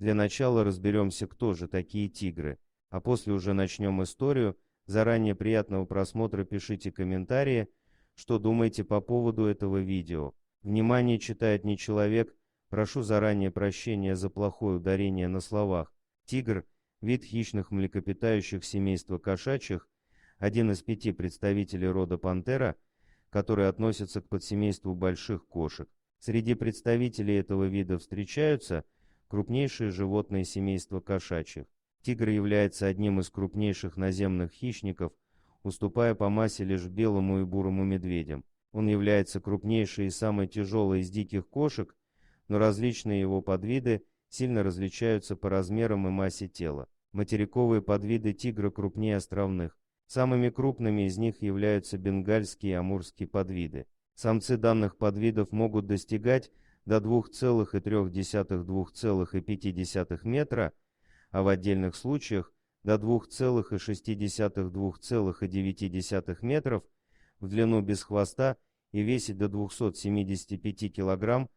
Для начала разберемся, кто же такие тигры, а после уже начнем историю. Заранее приятного просмотра, пишите комментарии, что думаете по поводу этого видео. Внимание, читает не человек, прошу заранее прощения за плохое ударение на словах. Тигр – вид хищных млекопитающих семейства кошачьих, один из 5 представителей рода пантера, который относится к подсемейству больших кошек. Среди представителей этого вида встречаются крупнейшие животные семейства кошачьих. Тигр является одним из крупнейших наземных хищников, уступая по массе лишь белому и бурому медведям. Он является крупнейшей и самой тяжелой из диких кошек, но различные его подвиды сильно различаются по размерам и массе тела. Материковые подвиды тигра крупнее островных. Самыми крупными из них являются бенгальские и амурские подвиды. Самцы данных подвидов могут достигать до 2,3–2,5 метра, а в отдельных случаях до 2,6–2,9 метров в длину без хвоста и весить до 275 кг,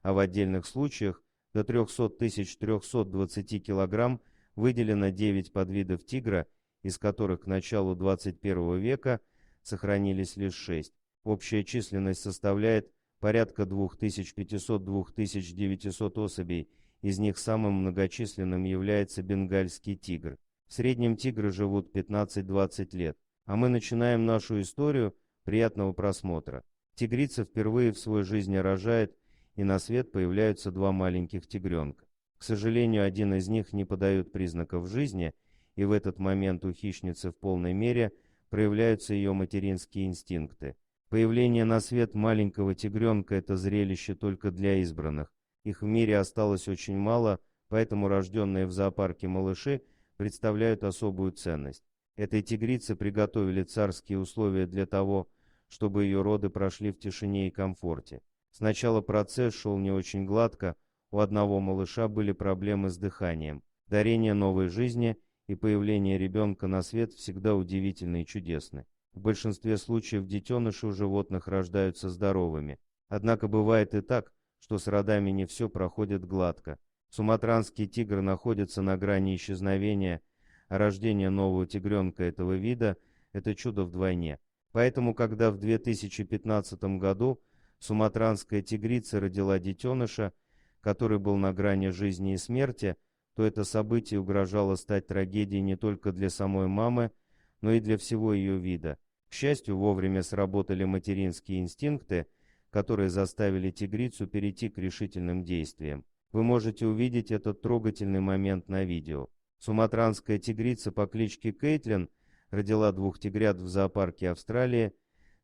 а в отдельных случаях до 300 320 кг. Выделено 9 подвидов тигра, из которых к началу 21 века сохранились лишь 6. Общая численность составляет порядка 2500–2900 особей, из них самым многочисленным является бенгальский тигр. В среднем тигры живут 15–20 лет. А мы начинаем нашу историю. Приятного просмотра. Тигрица впервые в своей жизни рожает, и на свет появляются 2 маленьких тигренка. К сожалению, один из них не подает признаков жизни, и в этот момент у хищницы в полной мере проявляются ее материнские инстинкты. Появление на свет маленького тигренка – это зрелище только для избранных. Их в мире осталось очень мало, поэтому рожденные в зоопарке малыши представляют особую ценность. Этой тигрице приготовили царские условия для того, чтобы ее роды прошли в тишине и комфорте. Сначала процесс шел не очень гладко, у одного малыша были проблемы с дыханием. Дарение новой жизни и появление ребенка на свет всегда удивительны и чудесны. В большинстве случаев детеныши у животных рождаются здоровыми. Однако бывает и так, что с родами не все проходит гладко. Суматранский тигр находится на грани исчезновения, а рождение нового тигренка этого вида – это чудо вдвойне. Поэтому, когда в 2015 году суматранская тигрица родила детеныша, который был на грани жизни и смерти, то это событие угрожало стать трагедией не только для самой мамы, но и для всего ее вида. К счастью, вовремя сработали материнские инстинкты, которые заставили тигрицу перейти к решительным действиям. Вы можете увидеть этот трогательный момент на видео. Суматранская тигрица по кличке Кейтлин родила 2 тигрят в зоопарке Австралии,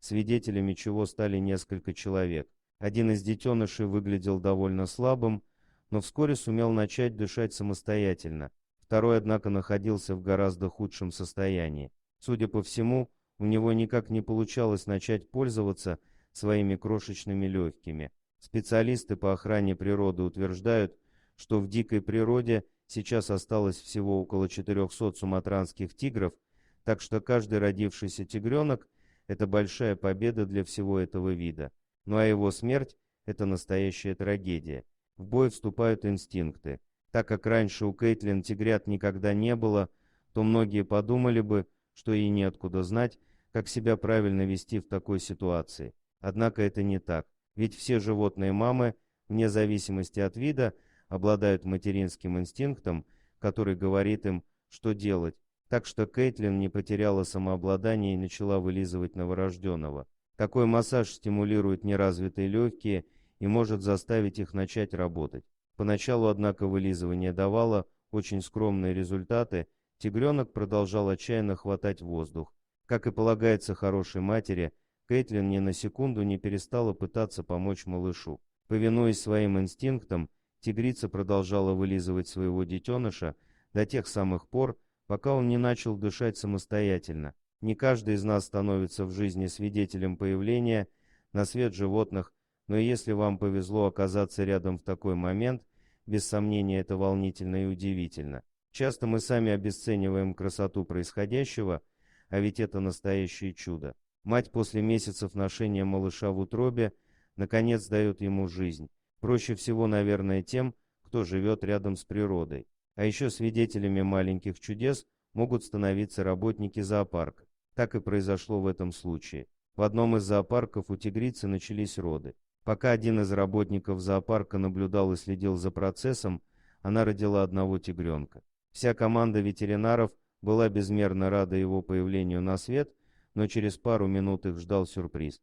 свидетелями чего стали несколько человек. Один из детенышей выглядел довольно слабым, но вскоре сумел начать дышать самостоятельно. Второй, однако, находился в гораздо худшем состоянии. Судя по всему, у него никак не получалось начать пользоваться своими крошечными легкими. Специалисты по охране природы утверждают, что в дикой природе сейчас осталось всего около 400 суматранских тигров, так что каждый родившийся тигренок – это большая победа для всего этого вида. Ну а его смерть – это настоящая трагедия. В бой вступают инстинкты. Так как раньше у Кейтлин тигрят никогда не было, то многие подумали бы, что ей неоткуда знать, как себя правильно вести в такой ситуации. Однако это не так, ведь все животные мамы, вне зависимости от вида, обладают материнским инстинктом, который говорит им, что делать. Так что Кейтлин не потеряла самообладание и начала вылизывать новорожденного. Такой массаж стимулирует неразвитые легкие и может заставить их начать работать. Поначалу, однако, вылизывание давало очень скромные результаты, тигренок продолжал отчаянно хватать воздух. Как и полагается хорошей матери, Кейтлин ни на секунду не перестала пытаться помочь малышу. Повинуясь своим инстинктам, тигрица продолжала вылизывать своего детеныша до тех самых пор, пока он не начал дышать самостоятельно. Не каждый из нас становится в жизни свидетелем появления на свет животных, но если вам повезло оказаться рядом в такой момент, без сомнения это волнительно и удивительно. Часто мы сами обесцениваем красоту происходящего, а ведь это настоящее чудо. Мать после месяцев ношения малыша в утробе наконец дает ему жизнь. Проще всего, наверное, тем, кто живет рядом с природой. А еще свидетелями маленьких чудес могут становиться работники зоопарка. Так и произошло в этом случае. В одном из зоопарков у тигрицы начались роды. Пока один из работников зоопарка наблюдал и следил за процессом, она родила одного тигренка. Вся команда ветеринаров была безмерно рада его появлению на свет, но через пару минут их ждал сюрприз.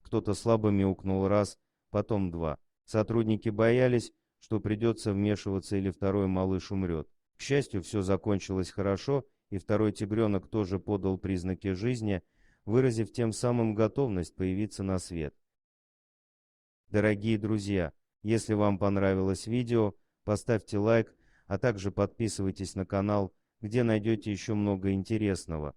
Кто-то слабо мяукнул раз, потом два. Сотрудники боялись, что придется вмешиваться или второй малыш умрет. К счастью, все закончилось хорошо, и второй тигренок тоже подал признаки жизни, выразив тем самым готовность появиться на свет. Дорогие друзья, если вам понравилось видео, поставьте лайк, а также подписывайтесь на канал, где найдете еще много интересного.